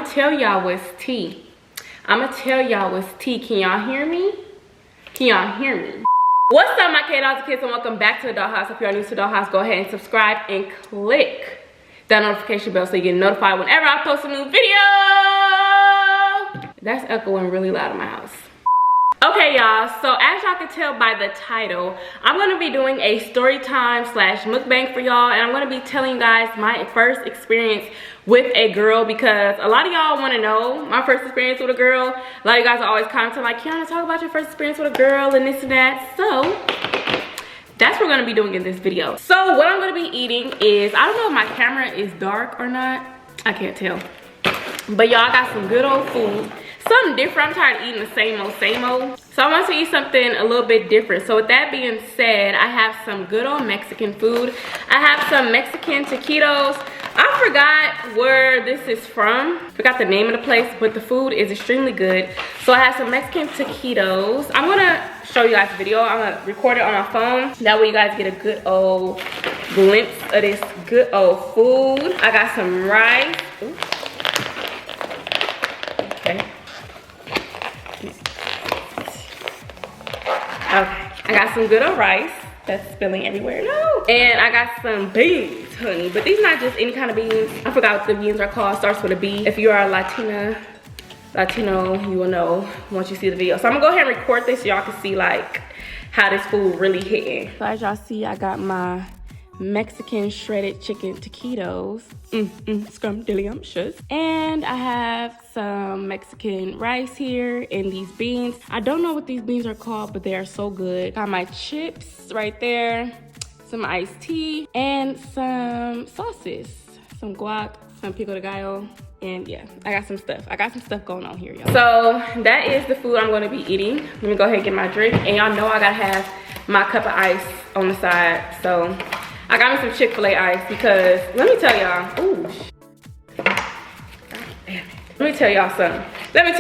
tell y'all what's tea. I'ma tell y'all what's tea. Can y'all hear me? Can y'all hear me? What's up, my K-Dolls and kids, and welcome back to the Dollhouse. If you're new to the Dollhouse, go ahead and subscribe and click that notification bell so you get notified whenever I post a new video. That's echoing really loud in my house. Okay, y'all, so as y'all can tell by the title, I'm going to be doing a story time / mukbang for y'all, and I'm going to be telling you guys my first experience with a girl, because a lot of y'all want to know my first experience with a girl. A lot of you guys are always commenting like, Kiana, talk about your first experience with a girl and this and that. So that's what we're going to be doing in this video. So what I'm going to be eating is, I don't know if my camera is dark or not, I can't tell, but y'all got some good old food. Something different. I'm tired of eating the same old. So I want to eat something a little bit different. So with that being said, I have some good old Mexican food. I have some Mexican taquitos. I forgot where this is from. Forgot the name of the place, but the food is extremely good. So I have some Mexican taquitos. I'm gonna show you guys the video. I'm gonna record it on my phone. That way you guys get a good old glimpse of this good old food. I got some rice. Ooh. Okay. Okay, I got some good old rice. That's spilling everywhere. No. And I got some beans, honey. But these not just any kind of beans. I forgot what the beans are called. Starts with a B. If you are a Latino, you will know once you see the video. So I'm gonna go ahead and record this so y'all can see like how this food really hitting. So as y'all see, I got my Mexican shredded chicken taquitos. Scrumptious. And I have some Mexican rice here and these beans. I don't know what these beans are called, but they are so good. Got my chips right there, some iced tea, and some sauces, some guac, some pico de gallo. And yeah, I got some stuff. I got some stuff going on here, y'all. So that is the food I'm gonna be eating. Let me go ahead and get my drink. And y'all know I gotta have my cup of ice on the side. So I got me some Chick-fil-A ice because, let me tell y'all, ooh, let me tell y'all something. I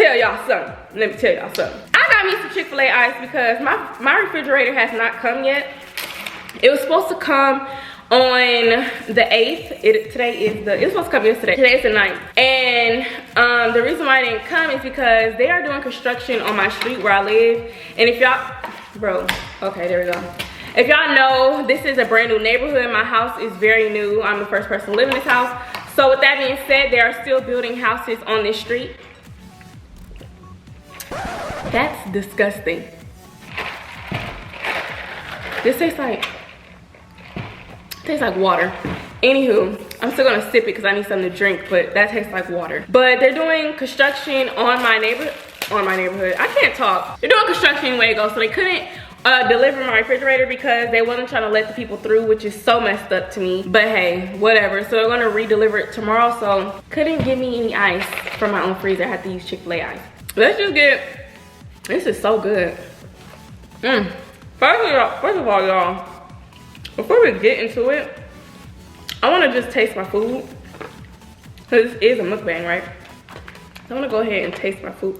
got me some Chick-fil-A ice because my refrigerator has not come yet. It was supposed to come on the 8th. It was supposed to come yesterday. Today is the 9th. And the reason why it didn't come is because they are doing construction on my street where I live. And if y'all, okay, there we go. If y'all know, this is a brand new neighborhood. My house is very new. I'm the first person to live in this house. So with that being said, they are still building houses on this street. That's disgusting. This tastes like water. Anywho, I'm still gonna sip it because I need something to drink, but that tastes like water. But they're doing construction on my neighborhood. I can't talk. They're doing construction anyway, so they couldn't deliver my refrigerator because they wasn't trying to let the people through, which is so messed up to me. But hey, whatever. So they're gonna re-deliver it tomorrow. So couldn't give me any ice from my own freezer. I had to use Chick-fil-A ice. Let's just get, this is so good. First of all, y'all, before we get into it, I wanna just taste my food. Cause this is a mukbang, right? So I wanna go ahead and taste my food.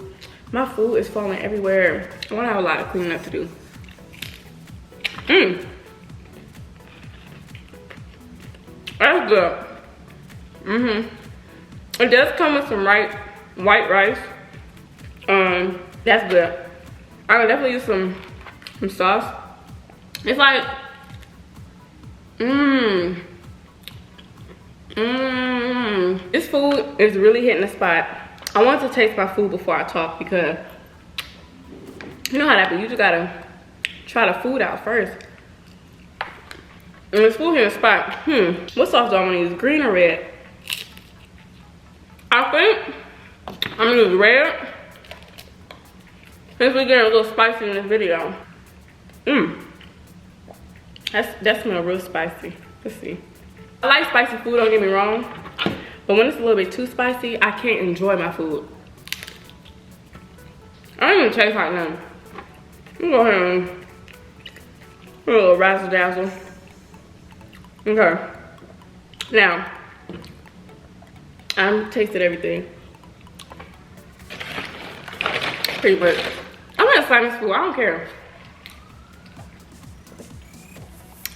My food is falling everywhere. I wanna have a lot of cleaning up to do. That's good. It does come with some white rice. That's good. I would definitely use some sauce. It's like, this food is really hitting the spot. I want to taste my food before I talk because you know how that be. You just gotta try the food out first. And this food here in the spot. What sauce do I want to use? Green or red? I think I'm gonna use red. Since we're getting a little spicy in this video. That smells real spicy. Let's see. I like spicy food, don't get me wrong. But when it's a little bit too spicy, I can't enjoy my food. I don't even taste like nothing. Let me go ahead and put a little razzle dazzle. Okay. Now, I've tasted everything. Pretty much. I'm gonna slime this food, I don't care.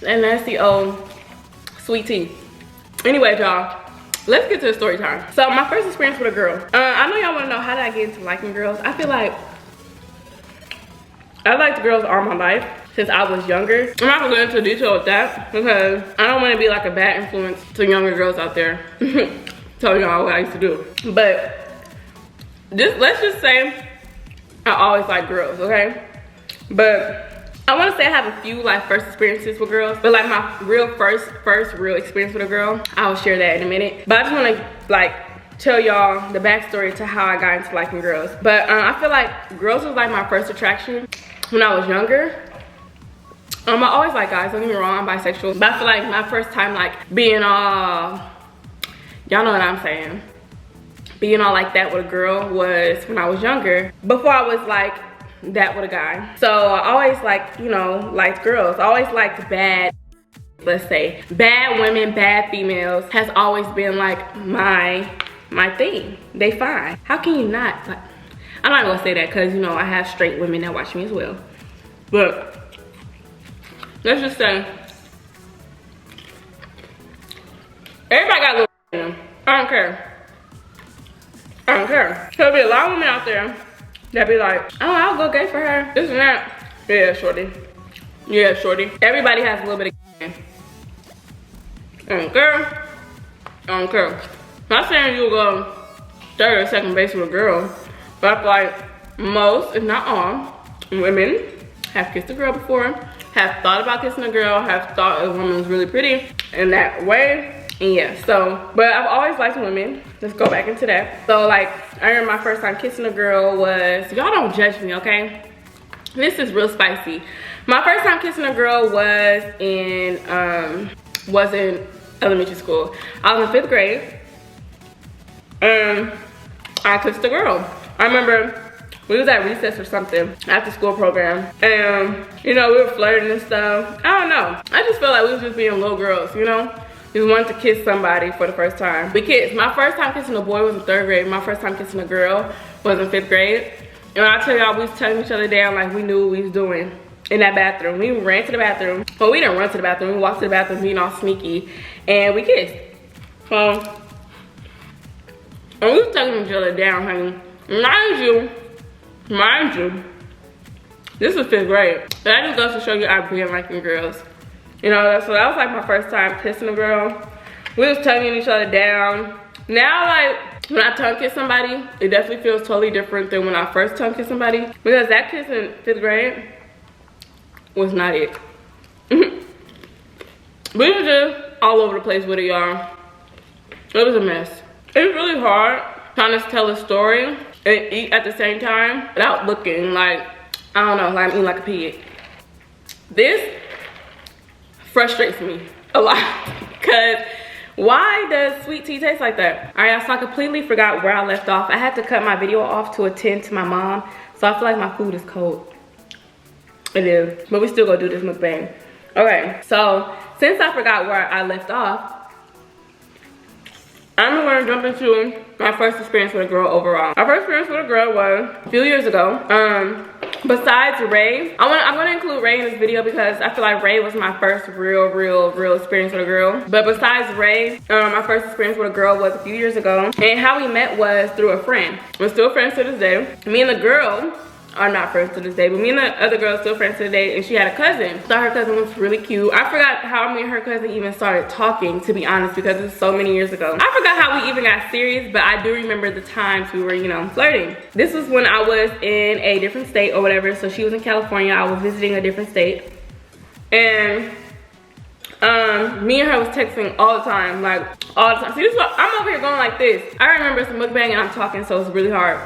And that's the old sweet tea. Anyway, y'all, let's get to the story time. So my first experience with a girl. I know y'all want to know, how did I get into liking girls? I feel like I liked girls all my life since I was younger. I'm not gonna go into detail with that because I don't want to be like a bad influence to younger girls out there. Tell y'all what I used to do. But let's just say I always liked girls, okay? But I want to say I have a few like first experiences with girls, but like my real first real experience with a girl, I'll share that in a minute. But I just want to like tell y'all the backstory to how I got into liking girls. But I feel like girls was like my first attraction when I was younger. I always like guys, don't get me wrong, I'm bisexual. But I feel like my first time like being all, y'all know what I'm saying, being all like that with a girl was when I was younger. Before I was like that with a guy. So I always like, you know, liked girls. I always liked bad, let's say, bad women, bad females has always been like my thing. They fine. How can you not? Like, I'm not gonna say that because, you know, I have straight women that watch me as well. But let's just say, everybody got a little in them. I don't care. I don't care. There'll be a lot of women out there that be like, oh, I'll go gay for her, this and that. Yeah, shorty. Yeah, shorty. Everybody has a little bit of gay. I don't care. I don't care. Not saying you'll go third or second base with a girl, but I feel like most, if not all, women have kissed a girl before, have thought about kissing a girl, have thought a woman was really pretty in that way. And yeah, so, but I've always liked women. Let's go back into that. So like, I remember my first time kissing a girl was, y'all don't judge me, okay? This is real spicy. My first time kissing a girl was in elementary school. I was in 5th grade. I kissed a girl. I remember we was at recess or something, after school program. And, you know, we were flirting and stuff. I don't know. I just felt like we was just being little girls, you know? Just wanted to kiss somebody for the first time. We kissed. My first time kissing a boy was in 3rd grade. My first time kissing a girl was in 5th grade. And when I tell y'all, we was telling each other down like we knew what we was doing in that bathroom. We ran to the bathroom. Well, we didn't run to the bathroom. We walked to the bathroom being all sneaky. And we kissed. And we was tugging each other down, honey. Mind you, this was 5th grade. But that just goes to show you I've been liking girls. You know, so that was like my first time kissing a girl. We was tonguing each other down. Now, like, when I tongue kiss somebody, it definitely feels totally different than when I first tongue kiss somebody. Because that kiss in 5th grade was not it. We were just all over the place with it, y'all. It was a mess. It was really hard trying to tell a story and eat at the same time without looking like, I don't know, like I'm eating like a pig. This frustrates me a lot because why does sweet tea taste like that? All right, so I completely forgot where I left off. I had to cut my video off to attend to my mom, so I feel like my food is cold. It is, but we still gonna do this mukbang. Okay, so since I forgot where I left off, I'm gonna jump into my first experience with a girl overall. My first experience with a girl was a few years ago. Besides Ray, I'm gonna include Ray in this video because I feel like Ray was my first real experience with a girl. But besides Ray, my first experience with a girl was a few years ago. And how we met was through a friend. We're still friends to this day. Me and the girl are not friends to this day, but me and the other girl are still friends to this day, and she had a cousin. So her cousin was really cute. I forgot how me and her cousin even started talking, to be honest, because it was so many years ago. I forgot how we even got serious, but I do remember the times we were, you know, flirting. This was when I was in a different state or whatever. So she was in California, I was visiting a different state. And me and her was texting all the time, like all the time. See, this is what, I'm over here going like this. I remember some mukbang and I'm talking, so it's really hard.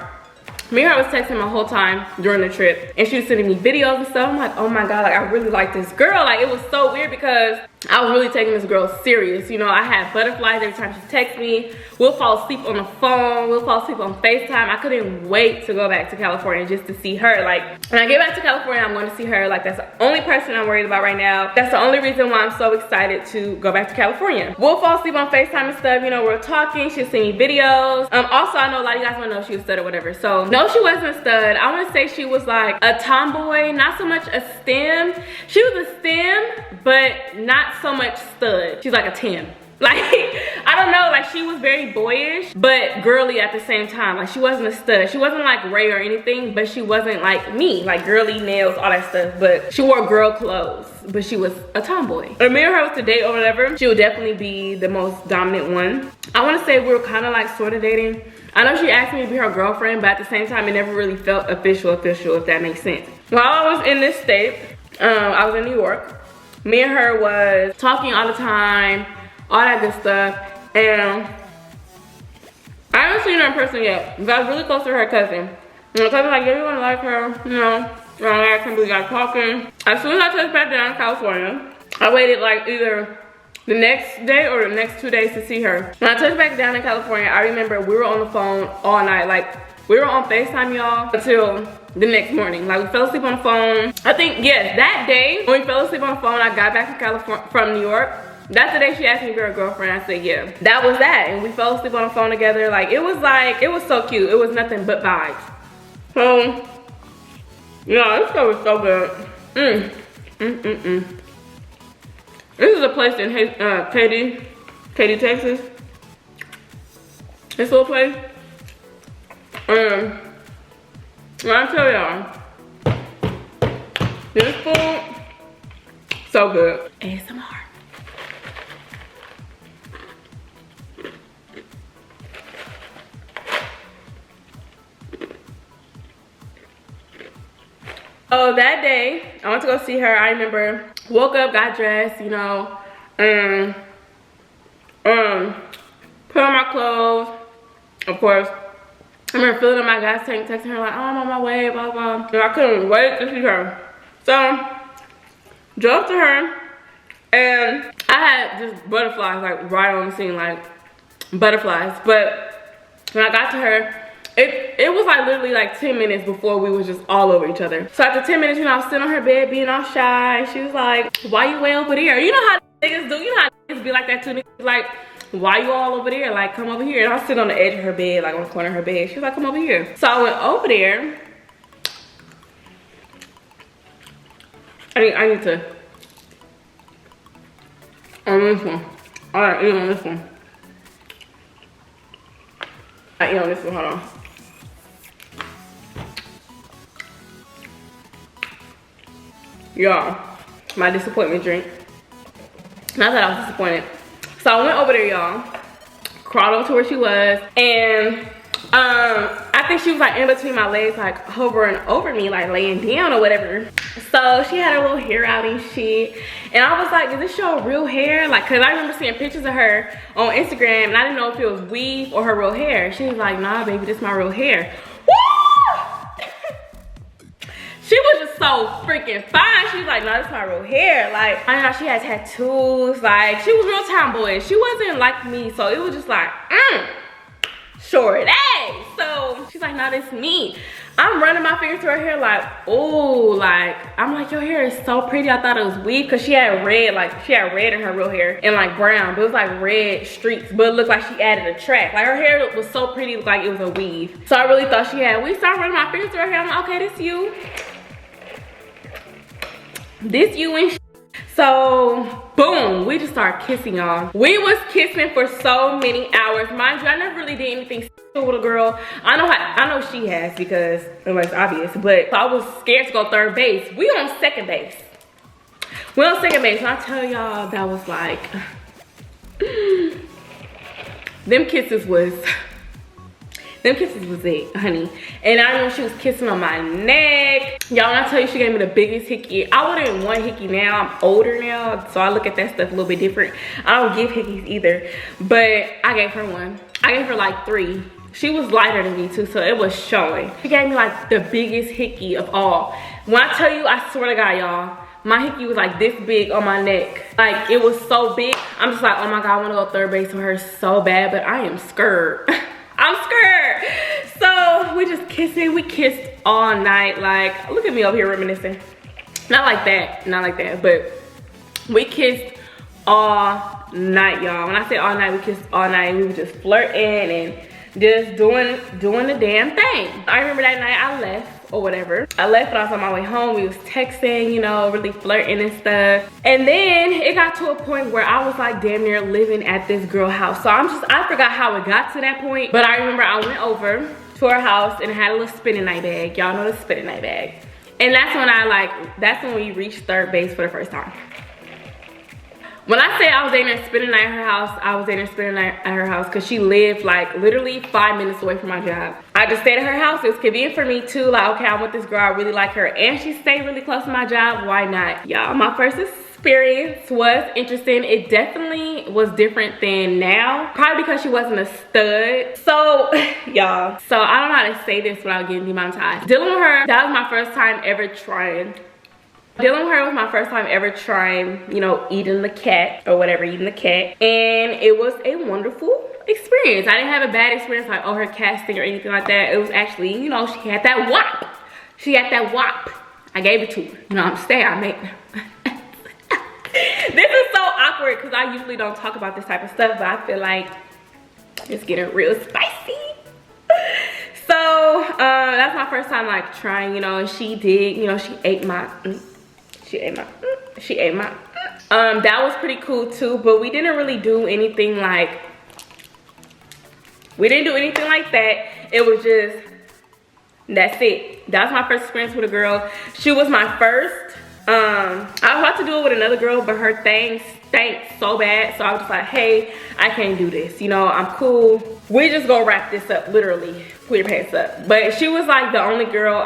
Me and her was texting my whole time during the trip, and she was sending me videos and stuff. I'm like, oh my god, like I really like this girl. Like it was so weird because I was really taking this girl serious. You know, I had butterflies every time she texted me. We'll fall asleep on the phone. We'll fall asleep on FaceTime. I couldn't wait to go back to California just to see her. Like when I get back to California, I'm going to see her. Like that's the only person I'm worried about right now. That's the only reason why I'm so excited to go back to California. We'll fall asleep on FaceTime and stuff. You know, we're talking. She'll send me videos. Also, I know a lot of you guys want to know if she was stud or whatever. So no, she wasn't a stud. I want to say she was like a tomboy, not so much a stem. She was a stem, but not so much stud. She's like a 10. Like, I don't know, like she was very boyish, but girly at the same time. Like she wasn't a stud. She wasn't like Ray or anything, but she wasn't like me, like girly nails, all that stuff. But she wore girl clothes, but she was a tomboy. If me and her was to date or whatever, she would definitely be the most dominant one. I want to say we were kind of like sort of dating. I know she asked me to be her girlfriend, but at the same time, it never really felt official, if that makes sense. While I was in this state, I was in New York. Me and her was talking all the time, all that good stuff, and I haven't seen her in person yet. But I was really close to her cousin. And her cousin was like, yeah, you wanna like her, you know, I can't believe got talking. As soon as I touched back down in California, I waited like either the next day or the next 2 days to see her. When I touched back down in California, I remember we were on the phone all night. Like, we were on FaceTime, y'all, until the next morning. Like, we fell asleep on the phone. I think, yes, that day, when we fell asleep on the phone, I got back from New York. That's the day she asked me to be her girlfriend. I said, yeah. That was that. And we fell asleep on the phone together. Like, it was so cute. It was nothing but vibes. So, yeah, this stuff was so good. This is a place in Katy, Texas. This little place. When I tell y'all, this food, so good. ASMR. So that day, I went to go see her. I remember, woke up, got dressed, you know, and put on my clothes, of course. I remember filling up my gas tank, texting her like, oh, I'm on my way, blah, blah. And I couldn't wait to see her. So, drove to her, and I had just butterflies, like, right on the scene, like, butterflies. But when I got to her, it was like literally like 10 minutes before we was just all over each other. So after 10 minutes, you know, I was sitting on her bed being all shy. She was like, why you way over there? You know how niggas do, you know how niggas be like that too. Niggas like, why you all over there? Like, come over here. And I was sitting on the edge of her bed, like on the corner of her bed. She was like, come over here. So I went over there. I need to, on this one. All right, eat on this one. I eat on this one, hold on. Y'all, my disappointment drink. Not that I was disappointed. So I went over there, y'all. Crawled over to where she was. And I think she was like in between my legs, like hovering over me, like laying down or whatever. So she had her little hair out and shit. And I was like, is this your real hair? Like, cause I remember seeing pictures of her on Instagram and I didn't know if it was weave or her real hair. She was like, nah, baby, this is my real hair. Woo! She was just so freaking fine. She was like, no, that's my real hair. Like, I know she had tattoos. Like, she was real tomboyish. She wasn't like me. So it was just like, short A. So she's like, no, that's me. I'm running my fingers through her hair like, oh, like, I'm like, your hair is so pretty. I thought it was weave because she had red, like, she had red in her real hair and like brown, but it was like red streaks, but it looked like she added a track. Like, her hair was so pretty, it looked like it was a weave. So I really thought she had weave. So I running my fingers through her hair. I'm like, okay, this you. This you and so boom, we just started kissing, y'all. We was kissing for so many hours. Mind you, I never really did anything with a girl. I know she has because it was obvious, but I was scared to go third base. We on second base. We on second base. And I tell y'all, that was like them kisses was it, honey. And I remember she was kissing on my neck. Y'all, when I tell you she gave me the biggest hickey, I wouldn't want hickey now. I'm older now, so I look at that stuff a little bit different. I don't give hickeys either, but I gave her one. I gave her like 3. She was lighter than me too, so it was showing. She gave me like the biggest hickey of all. When I tell you, I swear to God, y'all, my hickey was like this big on my neck. Like, it was so big. I'm just like, oh my God, I wanna go third base with her so bad, but I am scared. I'm scared. So we just kissing. We kissed all night. Like, look at me over here reminiscing. Not like that, but we kissed all night, y'all. When I say all night, we kissed all night. We were just flirting and just doing the damn thing. I remember that night I left. or whatever. I left and I was on my way home. We was texting, you know, really flirting and stuff. And then it got to a point where I was like damn near living at this girl house. So I forgot how it got to that point. But I remember I went over to her house and had a little spinning night bag. Y'all know the spinning night bag. And that's when we reached third base for the first time. When I say I was dating her spending the night at her house, I was dating her spending the night at her house because she lived like literally 5 minutes away from my job. I just stayed at her house. It was convenient for me too. Like, okay, I want this girl, I really like her, and she stayed really close to my job. Why not? Y'all, my first experience was interesting. It definitely was different than now. Probably because she wasn't a stud. So, y'all, so I don't know how to say this without getting demonetized. Dealing with her, that was my first time ever trying. Dealing with her was my first time ever trying, you know, eating the cat or whatever, eating the cat. And it was a wonderful experience. I didn't have a bad experience like, oh, her casting or anything like that. It was actually, you know, she had that wop. She had that wop. I gave it to her. You know what I'm saying? I made This is so awkward because I usually don't talk about this type of stuff, but I feel like it's getting real spicy. So that's my first time like trying, you know, and she did, you know, she ate my that was pretty cool too, but we didn't really do anything like, that. It was just, that's it. That was my first experience with a girl. She was my first. I was about to do it with another girl, but her thing stank so bad, so I was just like, hey, I can't do this, you know, I'm cool, we just gonna wrap this up, literally put your pants up. But she was like the only girl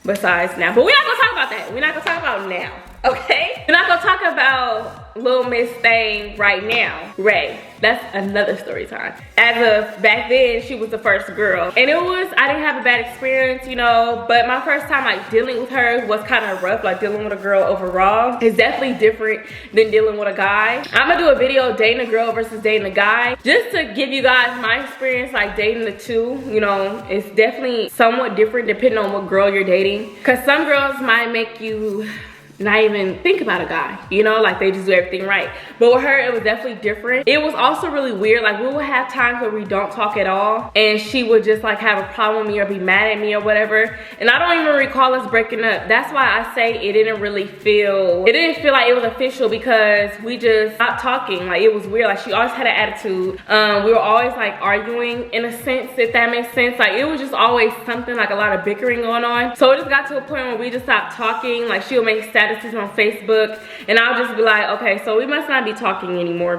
besides now, but we're not gonna talk about that. We're not gonna talk about now, okay? We're not gonna talk about little Miss Thing right now. Ray, that's another story time. As of back then, she was the first girl, and I didn't have a bad experience, you know, but my first time like dealing with her was kind of rough. Like dealing with a girl overall is definitely different than dealing with a guy. I'm gonna do a video dating a girl versus dating a guy, just to give you guys my experience like dating the two. You know, it's definitely somewhat different depending on what girl you're dating, because some girls might make you not even think about a guy, you know, like they just do everything right. But with her, it was definitely different. It was also really weird. Like we would have times where we don't talk at all, and she would just like have a problem with me or be mad at me or whatever. And I don't even recall us breaking up. That's why I say it didn't feel like it was official, because we just stopped talking. Like it was weird. Like she always had an attitude. We were always like arguing in a sense, if that makes sense. Like it was just always something, like a lot of bickering going on. So it just got to a point where we just stopped talking. Like she'll make statuses on Facebook, and I'll just be like, okay, so we must not be talking anymore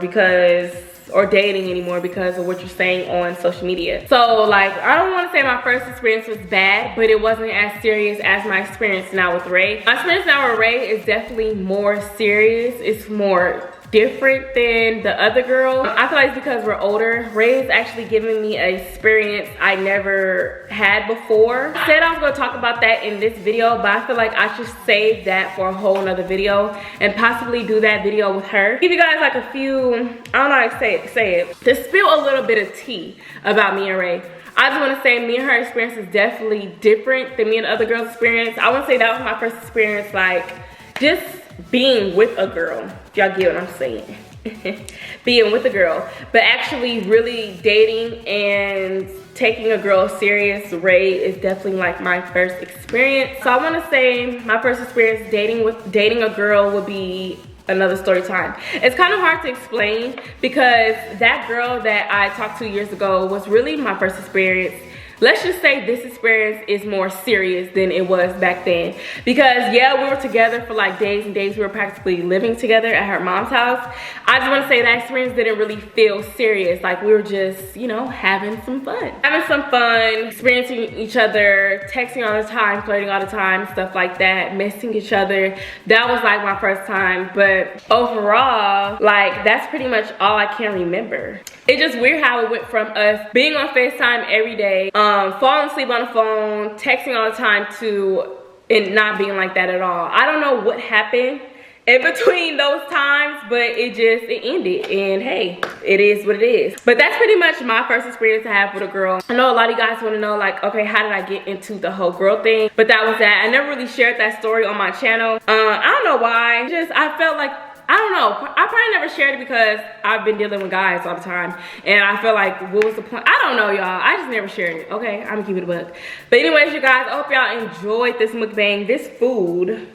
or dating anymore because of what you're saying on social media. So like, I don't want to say my first experience was bad, but it wasn't as serious as my experience now with Ray. My experience now with Ray is definitely more serious. It's more different than the other girl. I feel like it's because we're older. Ray is actually giving me an experience I never had before. I said I was going to talk about that in this video, but I feel like I should save that for a whole nother video and possibly do that video with her. Give you guys like a few, I don't know how to say it, to spill a little bit of tea about me and Ray. I just want to say me and her experience is definitely different than me and the other girls' experience. I want to say that was my first experience, like just being with a girl, if y'all get what I'm saying. Being with a girl, but actually really dating and taking a girl serious. Ray is definitely like my first experience. So I want to say my first experience dating a girl would be another story time. It's kind of hard to explain because that girl that I talked to years ago was really my first experience. Let's just say this experience is more serious than it was back then. Because yeah, we were together for like days and days. We were practically living together at her mom's house. I just want to say that experience didn't really feel serious. Like we were just, you know, having some fun. Experiencing each other, texting all the time, flirting all the time, stuff like that, missing each other. That was like my first time. But overall, like that's pretty much all I can remember. It's just weird how it went from us being on FaceTime every day, falling asleep on the phone, texting all the time, to it not being like that at all. I don't know what happened in between those times, but it ended, and hey, it is what it is. But that's pretty much my first experience I have with a girl. I know a lot of you guys want to know like, okay, how did I get into the whole girl thing? But that was that. I never really shared that story on my channel. I don't know why. I felt like, I don't know. I probably never shared it because I've been dealing with guys all the time. And I feel like, what was the point? I don't know, y'all. I just never shared it. Okay, I'm keeping it a buck. But anyways, you guys, I hope y'all enjoyed this mukbang. This food.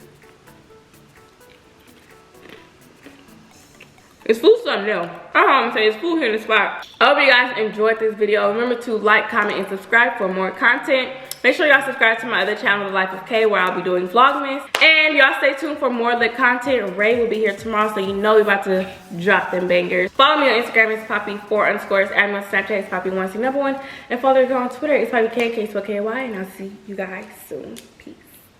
It's food something new. I'm saying it's food here in the spot. I hope you guys enjoyed this video. Remember to like, comment, and subscribe for more content. Make sure y'all subscribe to my other channel, The Life of Kay, where I'll be doing Vlogmas. And y'all stay tuned for more lit content. Ray will be here tomorrow, so you know we're about to drop them bangers. Follow me on Instagram, it's Poppy4_. Add me on Snapchat, it's Poppy1C1. And follow me on Twitter, it's PoppyKK, and I'll see you guys soon. Peace.